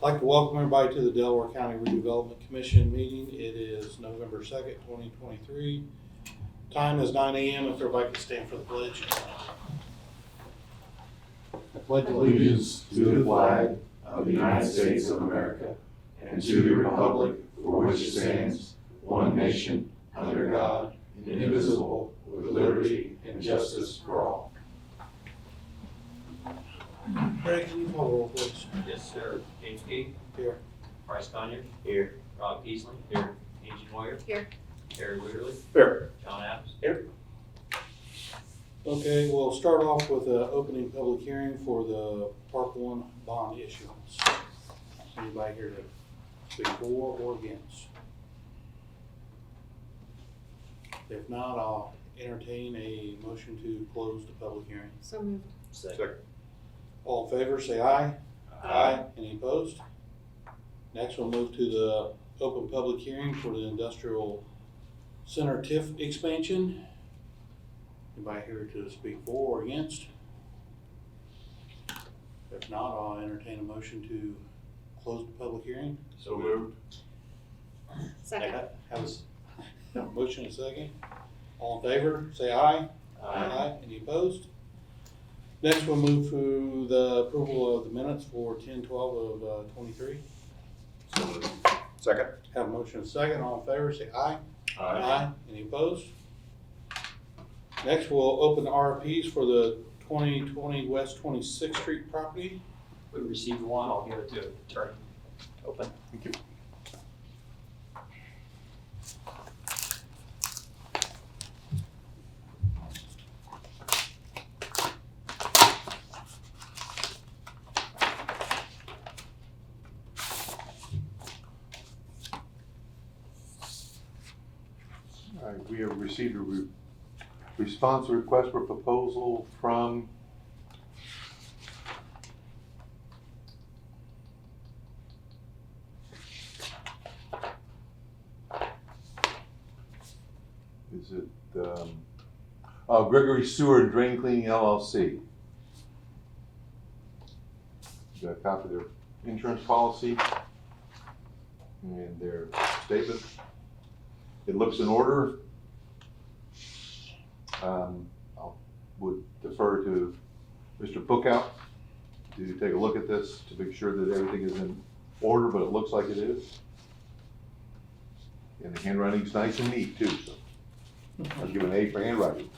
I'd like to welcome everybody to the Delaware County Redevelopment Commission meeting. It is November 2nd, 2023. Time is 9 a.m. If everybody could stand for the pledge. I pledge Allegiance to the flag of the United States of America and to the republic for which it stands, one nation, under God, indivisible, with liberty and justice for all. Greg, can you call the roll, please? Yes, sir. James Key. Here. Bryce Conyer. Here. Rob Peasley. Here. Angie Moyer. Here. Terry Witterly. Here. John Adams. Here. Okay, we'll start off with an opening public hearing for the Park One bond issuance. Anybody here to speak for or against? If not, I'll entertain a motion to close the public hearing. So moved. Second. All in favor, say aye. Aye. Any opposed? Next, we'll move to the open public hearing for the Industrial Center TIF expansion. Anybody here to speak for or against? If not, I'll entertain a motion to close the public hearing. So moved. Second. Have a motion and a second. All in favor, say aye. Aye. Any opposed? Next, we'll move to the approval of the minutes for 10/12 of 23. So moved. Second. Have a motion and a second. All in favor, say aye. Any opposed? Next, we'll open the RFPs for the 2020 West 26th Street property. We received one. I'll give it to Attorney. Open. Thank you. All right, we have received a response request for proposal from Gregory Sewer and Drain Cleaning LLC. Got a copy of their insurance policy and their statement. It looks in order. I would defer to Mr. Bookout to take a look at this to make sure that everything is in order, but it looks like it is. And the handwriting's nice and neat too, so I'll give an A for handwriting.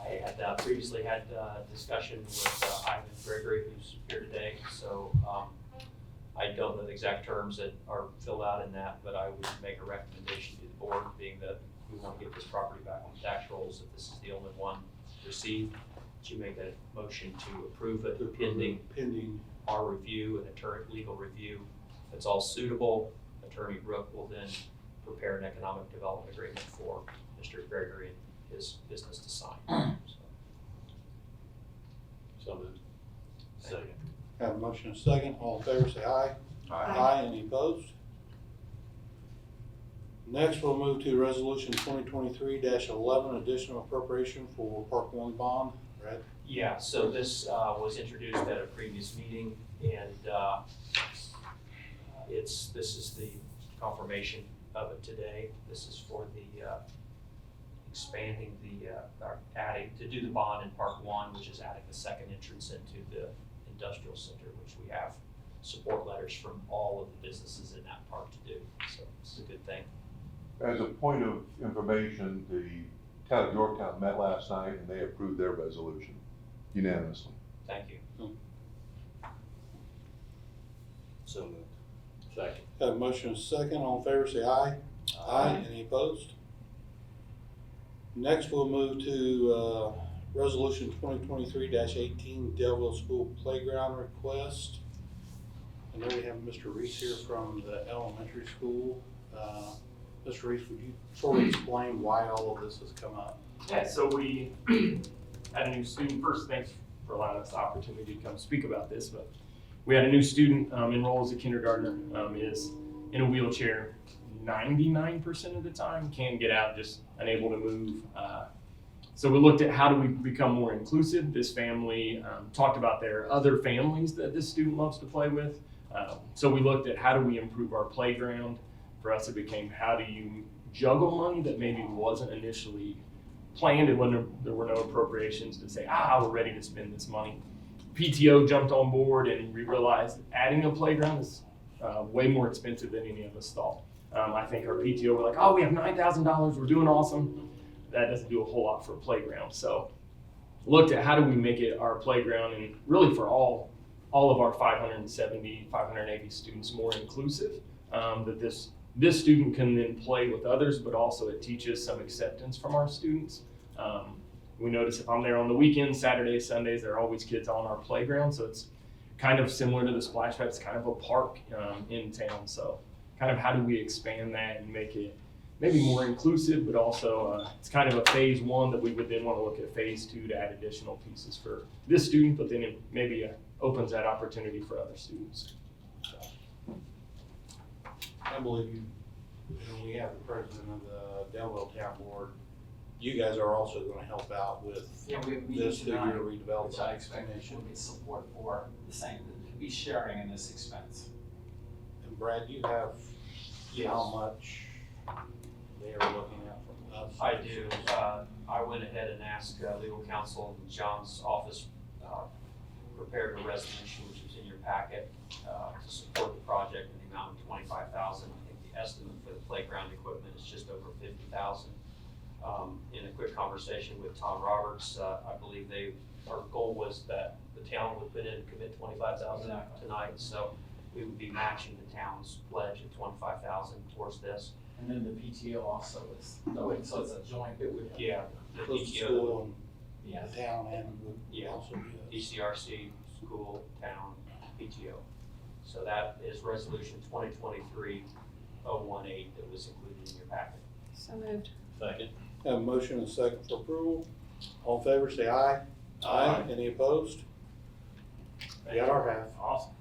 I had previously had discussion with Ivan Gregory, who's here today, so I don't know the exact terms that are filled out in that, but I would make a recommendation to the board, being that we want to get this property back on tax rolls, if this is the only one received, to make a motion to approve it pending our review and attorney legal review. If it's all suitable, Attorney Brooke will then prepare an economic development agreement for Mr. Gregory and his business to sign. So moved. Second. Have a motion and a second. All in favor, say aye. Aye. Any opposed? Next, we'll move to resolution 2023-11, additional appropriation for Park One bond. Brad? Yeah, so this was introduced at a previous meeting, and this is the confirmation of it today. This is for the expanding adding to do the bond in Park One, which is adding the second entrance into the industrial center, which we have support letters from all of the businesses in that park to do. So this is a good thing. As a point of information, the town of Yorktown met last night and they approved their resolution unanimously. Thank you. So moved. Second. Have a motion and a second. All in favor, say aye. Any opposed? Next, we'll move to resolution 2023-18, Delaware School Playground request. I know we have Mr. Reese here from the elementary school. Mr. Reese, would you sort of explain why all of this has come up? Yeah, so we had a new student. First, thanks for allowing us the opportunity to come speak about this. But we had a new student enroll as a kindergartner, is in a wheelchair 99% of the time, can't get out, just unable to move. So we looked at how do we become more inclusive. This family talked about their other families that this student loves to play with. So we looked at how do we improve our playground. For us, it became how do you juggle money that maybe wasn't initially planned and when there were no appropriations to say, we're ready to spend this money. PTO jumped on board and we realized adding a playground is way more expensive than any of us thought. I think our PTO were like, we have $9,000, we're doing awesome. That doesn't do a whole lot for a playground. So looked at how do we make it our playground and really for all of our 570, 580 students more inclusive, that this student can then play with others, but also it teaches some acceptance from our students. We notice if I'm there on the weekends, Saturdays, Sundays, there are always kids on our playground. So it's kind of similar to the splash pad. It's kind of a park in town. So kind of how do we expand that and make it maybe more inclusive, but also it's kind of a phase one that we would then want to look at phase two to add additional pieces for this student, but then it maybe opens that opportunity for other students. I believe we have the president of the Delaware Town Board. You guys are also gonna help out with Yeah, we have a this meeting figure tonight, which I redevelopment expect commission. will get support for the same, to be sharing in this expense. And Brad, you have how much they are looking at from us? I do. I went ahead and asked legal counsel, John's office prepared a resolution, which is in your packet, to support the project in the amount of $25,000. I think the estimate for the playground equipment is just over $50,000. In a quick conversation with Tom Roberts, I believe our goal was that the town would put in and commit $25,000 Exactly. tonight, so we would be matching the town's pledge of $25,000 towards this. And then the PTO also is, so it's a joint, it would. Yeah, the Close to PTO, school and Yeah. the town and would Yeah. also be us. DCRC, school, town, PTO. So that is resolution 2023-018 that was included in your packet. So moved. Second. Have a motion and a second for approval. All in favor, say aye. Aye. Any opposed? We got our half. Awesome.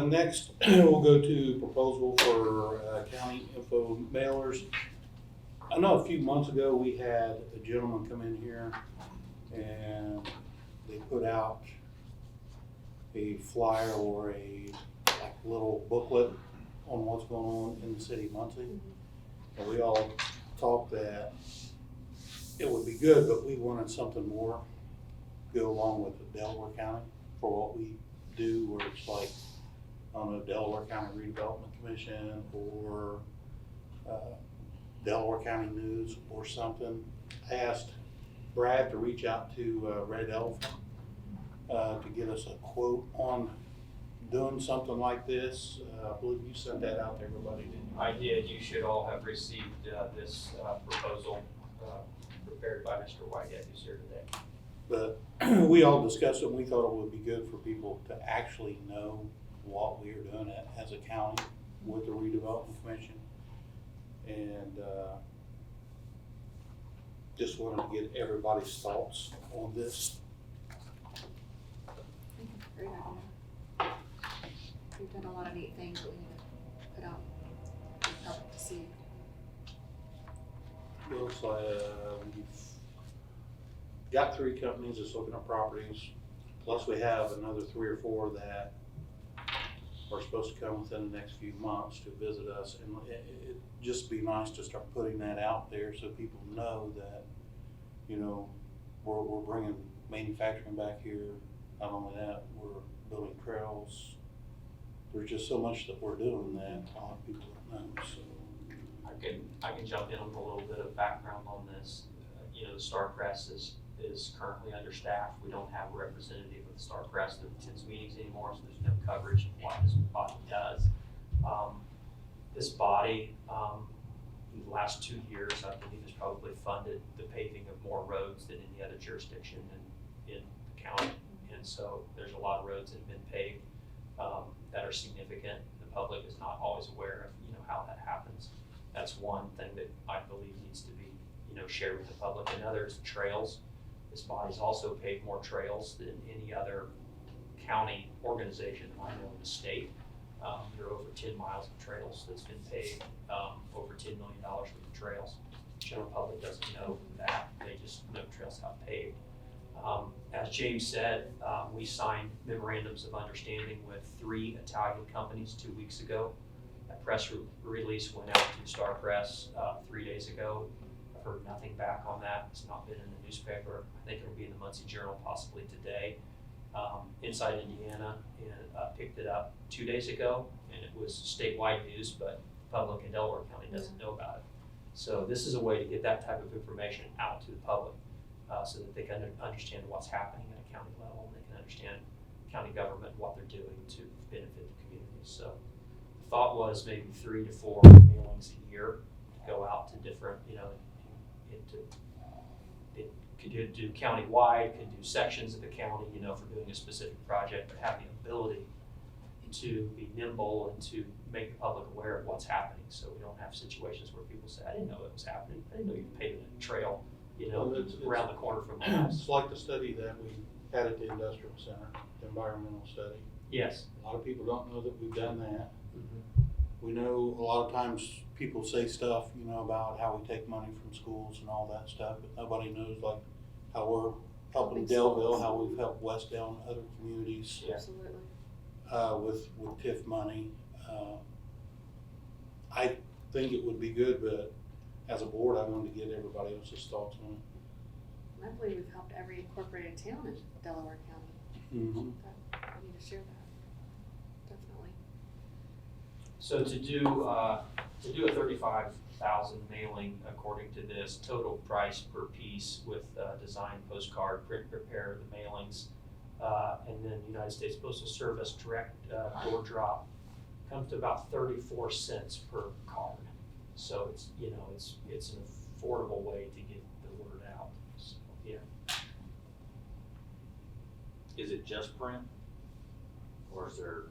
Next, we'll go to proposal for county info mailers. I know a few months ago, we had a gentleman come in here and they put out a flyer or a like little booklet on what's going on in the city of Muncie. And we all talked that it would be good, but we wanted something more go along with the Delaware County for what we do, where it's like on the Delaware County Redevelopment Commission or Delaware County News or something. I asked Brad to reach out to Redevelopment to get us a quote on doing something like this. I believe you sent that out to everybody, didn't you? I did. You should all have received this proposal prepared by Mr. Whitehead, who's here today. But we all discussed it, and we thought it would be good for people to actually know what we are doing as a county with the redevelopment commission. And just wanted to get everybody's thoughts on this. I think it's a great idea. We've done a lot of neat things that we need to put out for the public to see. Looks like we've got 3 companies that's looking at properties, plus we have another 3 or 4 that are supposed to come within the next few months to visit us. And it'd just be nice to start putting that out there so people know that, you know, we're bringing manufacturing back here. Not only that, we're building trails. There's just so much that we're doing that a lot of people don't know, so. I can jump in with a little bit of background on this. You know, the Star Press is currently understaffed. We don't have a representative of the Star Press that attends meetings anymore, so there's no coverage of what this body does. This body, in the last 2 years, I believe, has probably funded the paving of more roads than any other jurisdiction in the county. And so there's a lot of roads that have been paved that are significant. The public is not always aware of, you know, how that happens. That's one thing that I believe needs to be, you know, shared with the public. Another is trails. This body's also paved more trails than any other county organization I know in the state. There are over 10 miles of trails that's been paved, over $10 million worth of trails. The general public doesn't know that. They just know trails have paved. as James said, we signed memorandums of understanding with 3 Italian companies 2 weeks ago. A press release went out to Star Press 3 days ago. I've heard nothing back on that. It's not been in the newspaper. I think it'll be in the Muncie Journal possibly today. Inside Indiana and picked it up 2 days ago, and it was statewide news, but the public in Delaware County doesn't know about it. So this is a way to get that type of information out to the public so that they can understand what's happening at a county level, and they can understand county government, what they're doing to benefit the community. So the thought was maybe 3 to 4 mailings a year to go out to different, it could do county-wide, could do sections of the county, for doing a specific project, but have the ability to be nimble and to make the public aware of what's happening, so we don't have situations where people say, I didn't know it was happening, I didn't know you paved a trail, Well, it's around the corner from my house. It's like the study that we had at the industrial center, the environmental study. Yes. A lot of people don't know that we've done that. We know a lot of times people say stuff, about how we take money from schools and all that stuff, but nobody knows like how we're helping Delville, how we've helped Westdale and other communities. Yeah. Absolutely. With TIF money. I think it would be good, but as a board, I wanted to get everybody else's thoughts on it. I believe we've helped every incorporated town in Delaware County. Mm-hmm. We need to share that, definitely. So to do a 35,000 mailing according to this, total price per piece with design, postcard, print, prepare the mailings, and then United States Postal Service direct door drop comes to about 34 cents per card. So it's it's an affordable way to get the word out. So, yeah. Is it just print, or is there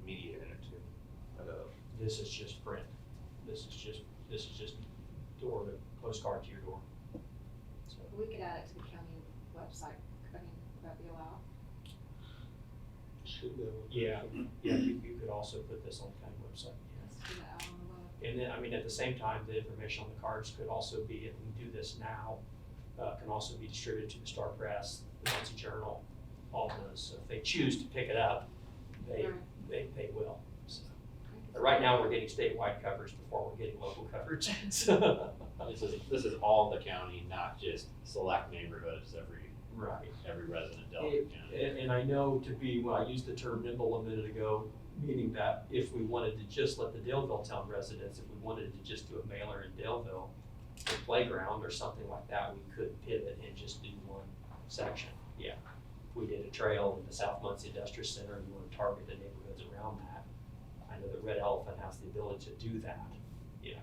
media in it too? This is just print. This is just door to postcard to your door. So, We could add it to the county website. Would that be allowed? Should be able to. yeah, you could also put this on the county website. Let's do that out on the web. And then, at the same time, the information on the cards could also be, and we do this now, can also be distributed to the Star Press, the Muncie Journal, all those. So if they choose to pick it up, they will. So, but right now, we're getting statewide coverage before we're getting local coverage. So, This is all the county, not just select neighborhoods, right. every resident of Delaware County. And I know when I used the term nimble a minute ago, meaning that if we wanted to just let the Daleville town residents, if we wanted to just do a mailer in Daleville, the playground or something like that, we could pivot and just do one section. Yeah. If we did a trail in the South Muncie Industrial Center and you want to target the neighborhoods around that, I know that Red Elephant has the ability to do that. Yeah.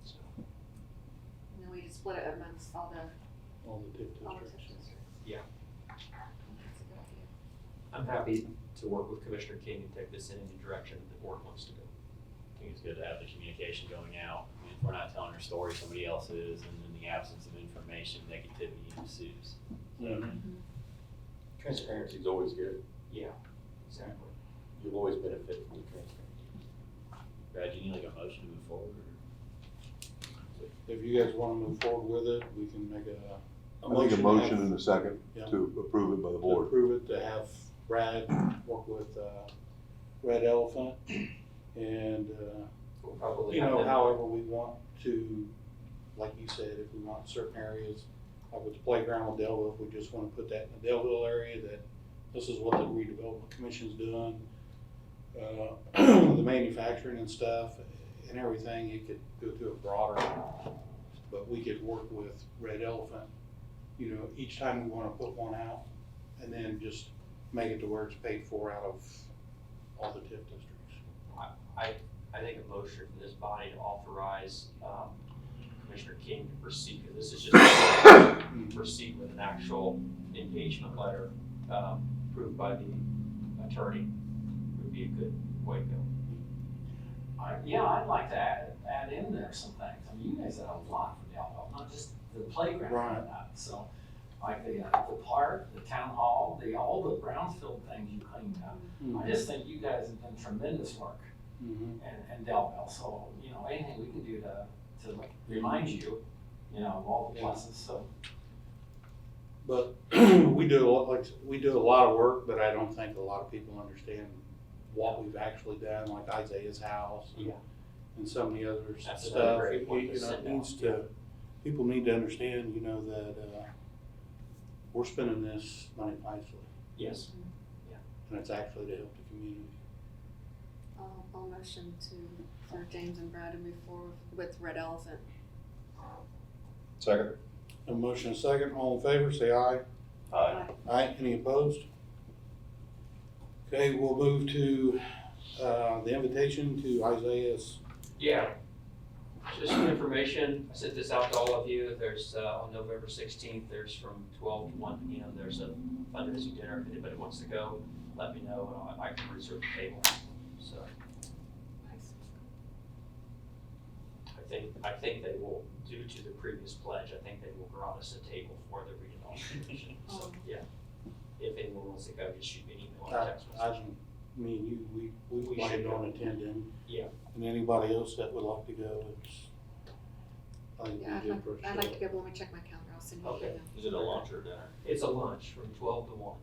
So, And then we just split it amongst all the TIF districts. districts. yeah. That's a good idea. I'm happy to work with Commissioner King and take this in any direction that the board wants to go. I think it's good to have the communication going out. I mean, if we're not telling our story, somebody else is, and in the absence of information, negativity ensues. Transparency is always good. Yeah, exactly. You'll always benefit from the transparency. Brad, do you need like a motion to move forward? If you guys want to move forward with it, we can make a I think a motion to and a second Yeah. to approve it by the to board. approve it, to have Brad work with Red Elephant and, We'll probably have them- however we want to, like you said, if we want certain areas, like with the playground with Delville, if we just want to put that in the Delville area, that this is what the redevelopment commission's doing. The manufacturing and stuff and everything, it could go to a broader, but we could work with Red Elephant, each time we want to put one out, and then just make it to where it's paid for out of all the TIF districts. I think a motion for this body to authorize Commissioner King to proceed, because this is just proceed with an actual engagement letter approved by the attorney would be a good way to go. I'd like to add in there some things. I mean, you guys have a lot for Delaware, not just the playground Right. and that. So, like the park, the town hall, all the brownfield things you cleaned up. I just think you guys have done tremendous work in Delaware. So, anything we can do to remind you, of all the pluses. So, But we do a lot, we do a lot of work, but I don't think a lot of people understand what we've actually done, like Isaiah's house and, Yeah. and some of the other That's another stuff. great one to You know, send it needs out, to, people need to understand, you know, that, we're spending this money wisely, Yes. and it's actually to help the community. I'll motion for James and Brad to move forward with Red Elephant. Second. A motion and a second, all in favor, say aye. Aye. Aye, any opposed? Okay, we'll move to, the invitation to Isaiah's. Yeah. Just some information, I sent this out to all of you, there's, on November 16th, there's from 12 to 1 p.m., there's a fundraising dinner, if anybody wants to go, let me know, and I can reserve the table, so. I think they will, due to the previous pledge, I think they will grant us a table for the redevelopment commission, so, yeah. If anyone wants to go, just shoot me an email or text message. Me and you, we We plan should go. on attending. Yeah. And anybody else that would like to go, it's, I think Yeah, we do for I'd like to sure. go, but let me check my calendar, I'll send you an Okay. email. Is it a lunch or dinner? It's a lunch from 12 to 1.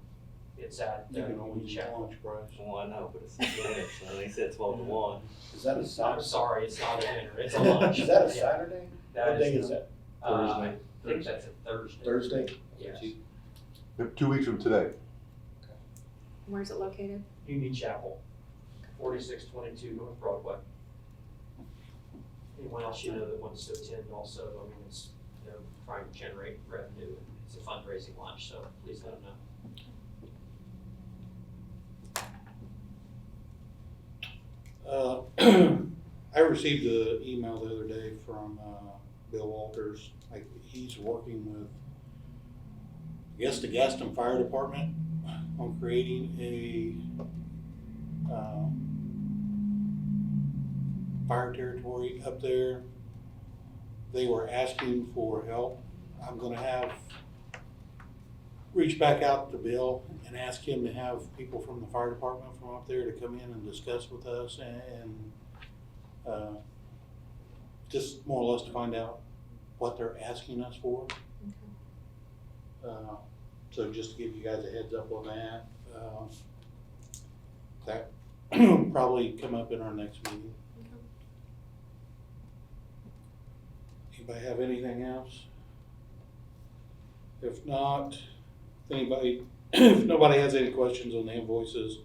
It's at, You can only Beach eat Chapel. lunch, Bryce. Well, I know, but it's dinner, so they said 12 to 1. Is that a I'm Saturday? sorry, it's not a dinner, it's a lunch. Is that a Yeah. Saturday? That What day is- is that? I think that's a Thursday. Thursday? Yes. 2 weeks from today. Where's it located? Union Chapel, 4622 North Broadway. Anyone else you know that wants to attend also, I mean, it's, they're trying to generate revenue, and it's a fundraising lunch, so please let them know. I received an email the other day from, Bill Walters, like, he's working with, I guess, the Gaston Fire Department on creating a, fire territory up there. They were asking for help. I'm gonna reach back out to Bill and ask him to have people from the fire department from up there to come in and discuss with us and just more or less to find out what they're asking us for. So just to give you guys a heads up on that, that probably come up in our next meeting. Anybody have anything else? If not, if nobody has any questions on the invoices,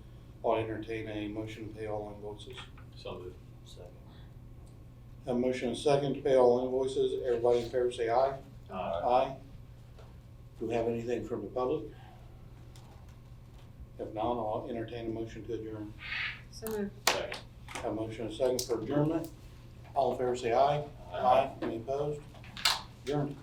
I'll entertain a motion to pay all invoices. So moved. Second. Have a motion and a second to pay all invoices. Everybody in favor say aye. Aye. Do we have anything from the public? If not, I'll entertain a motion to adjourn. So moved. Second. Have a motion and a second for adjournment. All in favor say aye. Aye. Any opposed? Adjourned.